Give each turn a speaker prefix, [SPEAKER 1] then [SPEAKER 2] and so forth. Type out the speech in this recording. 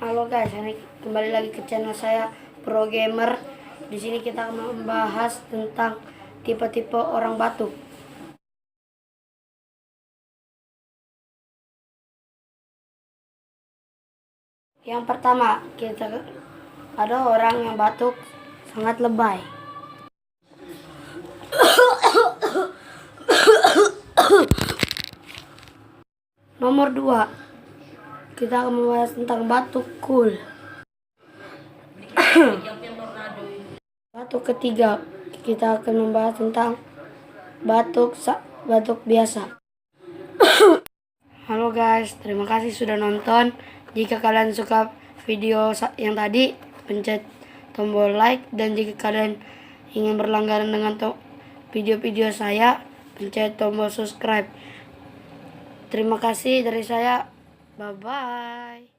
[SPEAKER 1] Halo guys, ini kembali lagi ke channel saya Pro Gamer. Di sini kita akan membahas tentang tipe-tipe orang batuk. Yang pertama, kita ada orang yang batuk sangat lebay. Nomor 2, kita akan membahas tentang batuk cool. Batuk ketiga, kita akan membahas tentang batuk biasa. Halo guys, terima kasih sudah nonton. Jika kalian suka video yang tadi, pencet tombol like, dan jika kalian ingin berlangganan dengan video-video saya, pencet tombol subscribe. Terima kasih dari saya. Bye bye.